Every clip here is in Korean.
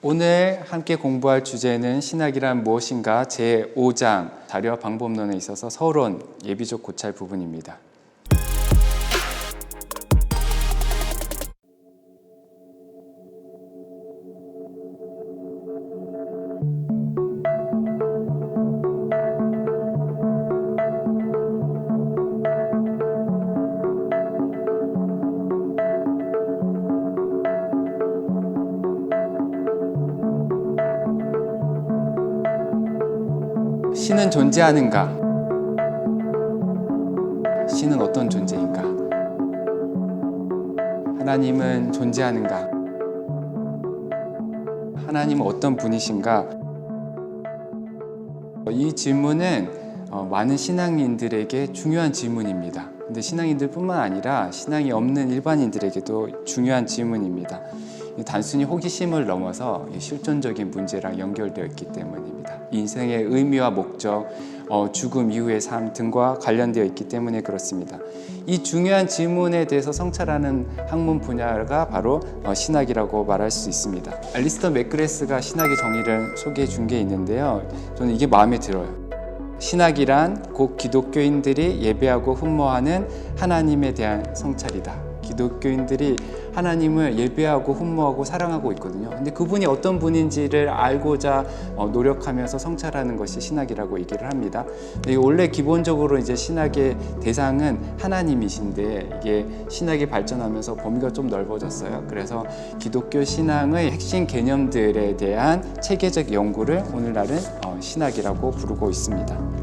오늘 함께 공부할 주제는 신학이란 무엇인가 제5장 자료와 방법론에 있어서 서론 예비적 고찰 부분입니다. 신은 존재하는가? 신은 어떤 존재인가? 하나님은 존재하는가? 하나님은 어떤 분이신가? 이 질문은 많은 신앙인들에게 중요한 질문입니다. 근데 신앙인들뿐만 아니라 신앙이 없는 일반인들에게도 중요한 질문입니다. 단순히 호기심을 넘어서 실존적인 문제랑 연결되어 있기 때문입니다. 인생의 의미와 목적, 죽음 이후의 삶 등과 관련되어 있기 때문에 그렇습니다. 이 중요한 질문에 대해서 성찰하는 학문 분야가 바로 신학이라고 말할 수 있습니다. 알리스터 맥그레스가 신학의 정의를 소개해 준 게 있는데요. 저는 이게 마음에 들어요. 신학이란 곧 기독교인들이 예배하고 흠모하는 하나님에 대한 성찰이다. 기독교인들이 하나님을 예배하고 흠모하고 사랑하고 있거든요. 근데 그분이 어떤 분인지를 알고자 노력하면서 성찰하는 것이 신학이라고 얘기를 합니다. 근데 원래 기본적으로 이제 신학의 대상은 하나님이신데 이게 신학이 발전하면서 범위가 좀 넓어졌어요. 그래서 기독교 신앙의 핵심 개념들에 대한 체계적 연구를 오늘날은 신학이라고 부르고 있습니다.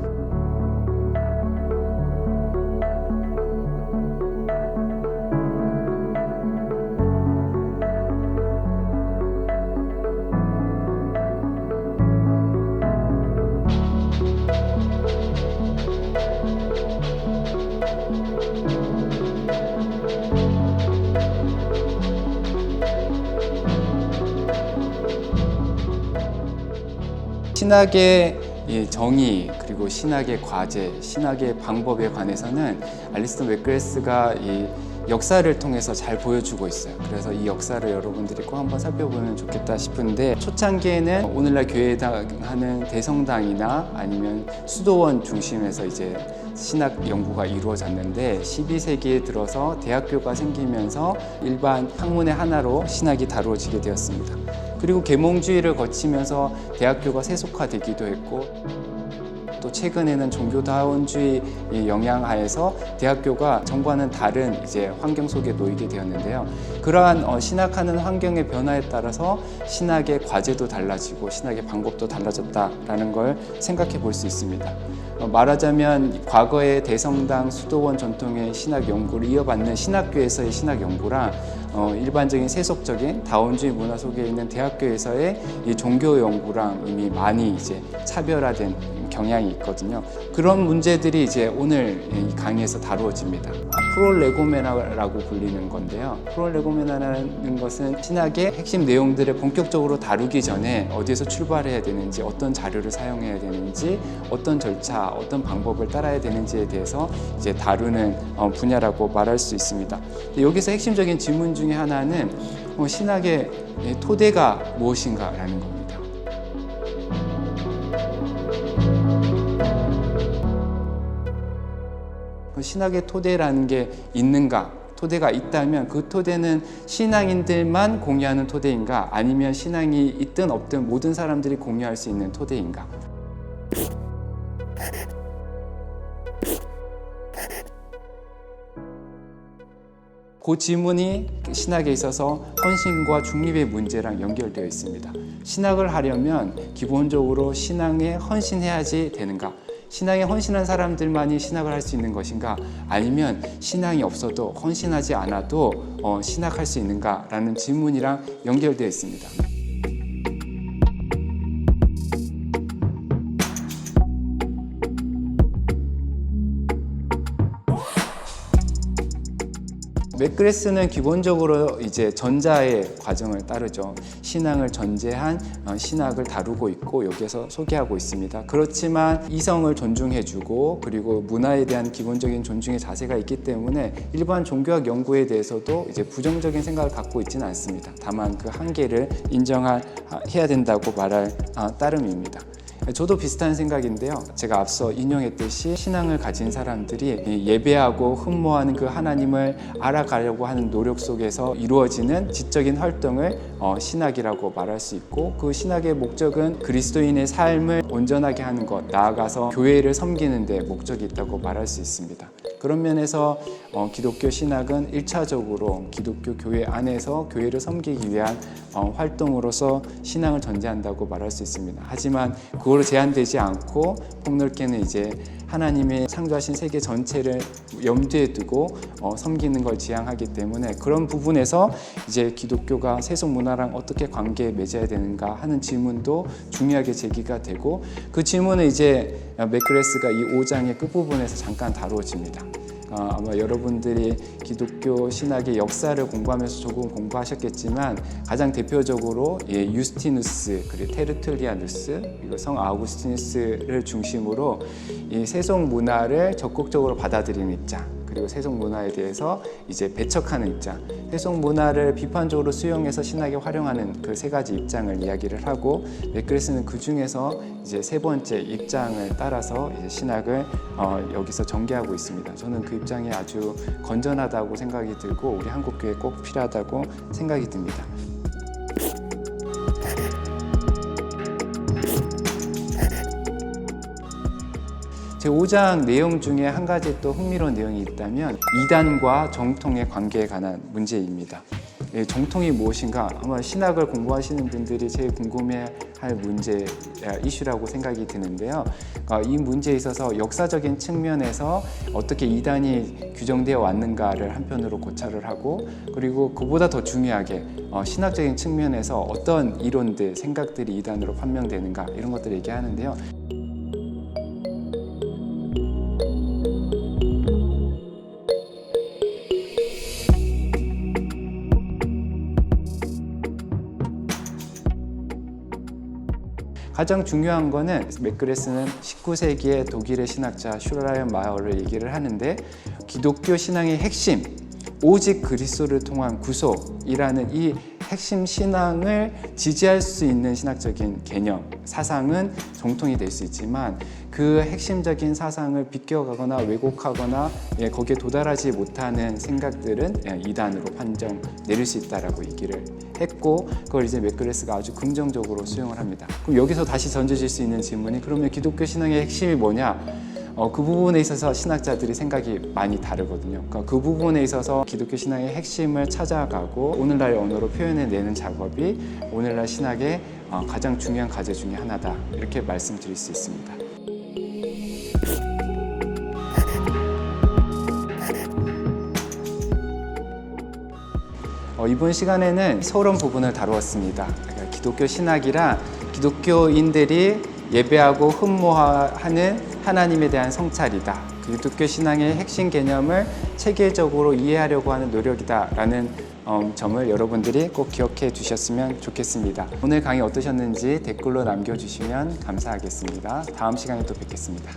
신학의 정의 그리고 신학의 과제, 신학의 방법에 관해서는 알리스터 맥그레스가 이 역사를 통해서 잘 보여주고 있어요. 그래서 이 역사를 여러분들이 꼭 한번 살펴보면 좋겠다 싶은데 초창기에는 오늘날 교회에 해당하는 대성당이나 아니면 수도원 중심에서 이제 신학 연구가 이루어졌는데 12세기에 들어서 대학교가 생기면서 일반 학문의 하나로 신학이 다루어지게 되었습니다. 그리고 계몽주의를 거치면서 대학교가 세속화되기도 했고 또 최근에는 종교다원주의 영향 하에서 대학교가 전과는 다른 이제 환경 속에 놓이게 되었는데요. 그러한 신학하는 환경의 변화에 따라서 신학의 과제도 달라지고 신학의 방법도 달라졌다라는 걸 생각해 볼 수 있습니다. 말하자면 과거의 대성당 수도원 전통의 신학 연구를 이어받는 신학교에서의 신학 연구랑 일반적인 세속적인 다원주의 문화 속에 있는 대학교에서의 이 종교 연구랑 이미 많이 이제 차별화된 경향이 있거든요. 그런 문제들이 이제 오늘 이 강의에서 다루어집니다. 프롤레고메나라고 불리는 건데요. 프롤레고메나라는 것은 신학의 핵심 내용들을 본격적으로 다루기 전에 어디에서 출발해야 되는지, 어떤 자료를 사용해야 되는지, 어떤 절차, 어떤 방법을 따라야 되는지에 대해서 이제 다루는 분야라고 말할 수 있습니다. 여기서 핵심적인 질문 중에 하나는 신학의 토대가 무엇인가라는 겁니다. 신학의 토대라는 게 있는가? 토대가 있다면 그 토대는 신앙인들만 공유하는 토대인가? 아니면 신앙이 있든 없든 모든 사람들이 공유할 수 있는 토대인가? 그 질문이 신학에 있어서 헌신과 중립의 문제랑 연결되어 있습니다. 신학을 하려면 기본적으로 신앙에 헌신해야지 되는가? 신앙에 헌신한 사람들만이 신학을 할 수 있는 것인가? 아니면 신앙이 없어도 헌신하지 않아도 신학할 수 있는가? 라는 질문이랑 연결되어 있습니다. 맥그레스는 기본적으로 이제 전자의 과정을 따르죠. 신앙을 전제한 신학을 다루고 있고 여기에서 소개하고 있습니다. 그렇지만 이성을 존중해주고 그리고 문화에 대한 기본적인 존중의 자세가 있기 때문에 일반 종교학 연구에 대해서도 이제 부정적인 생각을 갖고 있지는 않습니다. 다만 그 한계를 인정해야 된다고 말할 따름입니다. 저도 비슷한 생각인데요. 제가 앞서 인용했듯이 신앙을 가진 사람들이 예배하고 흠모하는 그 하나님을 알아가려고 하는 노력 속에서 이루어지는 지적인 활동을 신학이라고 말할 수 있고 그 신학의 목적은 그리스도인의 삶을 온전하게 하는 것, 나아가서 교회를 섬기는 데 목적이 있다고 말할 수 있습니다. 그런 면에서 기독교 신학은 1차적으로 기독교 교회 안에서 교회를 섬기기 위한 활동으로서 신앙을 전제한다고 말할 수 있습니다. 하지만 그거로 제한되지 않고 폭넓게는 이제 하나님의 창조하신 세계 전체를 염두에 두고 섬기는 걸 지향하기 때문에 그런 부분에서 이제 기독교가 세속 문화랑 어떻게 관계에 맺어야 되는가 하는 질문도 중요하게 제기가 되고 그 질문은 이제 맥그레스가 이 5장의 끝부분에서 잠깐 다루어집니다. 아마 여러분들이 기독교 신학의 역사를 공부하면서 조금 공부하셨겠지만 가장 대표적으로 유스티누스 그리고 테르툴리아누스 그리고 성 아우구스티누스를 중심으로 이 세속 문화를 적극적으로 받아들이는 입장 그리고 세속 문화에 대해서 이제 배척하는 입장, 세속 문화를 비판적으로 수용해서 신학에 활용하는 그 세 가지 입장을 이야기를 하고 맥그레스는 그 중에서 이제 세 번째 입장을 따라서 이제 신학을 여기서 전개하고 있습니다. 저는 그 입장이 아주 건전하다고 생각이 들고 우리 한국 교회에 꼭 필요하다고 생각이 듭니다. 제 5장 내용 중에 한 가지 또 흥미로운 내용이 있다면 이단과 정통의 관계에 관한 문제입니다. 정통이 무엇인가? 아마 신학을 공부하시는 분들이 제일 궁금해할 문제, 이슈라고 생각이 드는데요. 이 문제에 있어서 역사적인 측면에서 어떻게 이단이 규정되어 왔는가를 한편으로 고찰을 하고 그리고 그보다 더 중요하게 신학적인 측면에서 어떤 이론들, 생각들이 이단으로 판명되는가 이런 것들을 얘기하는데요. 가장 중요한 거는 맥그레스는 19세기의 독일의 신학자 슈라이언 마이어를 얘기를 하는데 기독교 신앙의 핵심, 오직 그리스도를 통한 구속이라는 이 핵심 신앙을 지지할 수 있는 신학적인 개념, 사상은 정통이 될 수 있지만 그 핵심적인 사상을 비껴가거나 왜곡하거나 거기에 도달하지 못하는 생각들은 이단으로 판정 내릴 수 있다라고 얘기를 했고 그걸 이제 맥그레스가 아주 긍정적으로 수용을 합니다. 그럼 여기서 다시 던져질 수 있는 질문이 그러면 기독교 신앙의 핵심이 뭐냐? 그 부분에 있어서 신학자들이 생각이 많이 다르거든요. 그러니까 그 부분에 있어서 기독교 신앙의 핵심을 찾아가고 오늘날 언어로 표현해내는 작업이 오늘날 신학의 가장 중요한 과제 중에 하나다 이렇게 말씀드릴 수 있습니다. 이번 시간에는 서론 부분을 다루었습니다. 그러니까 기독교 신학이란 기독교인들이 예배하고 흠모하는 하나님에 대한 성찰이다. 기독교 신앙의 핵심 개념을 체계적으로 이해하려고 하는 노력이다라는 점을 여러분들이 꼭 기억해 주셨으면 좋겠습니다. 오늘 강의 어떠셨는지 댓글로 남겨주시면 감사하겠습니다. 다음 시간에 또 뵙겠습니다.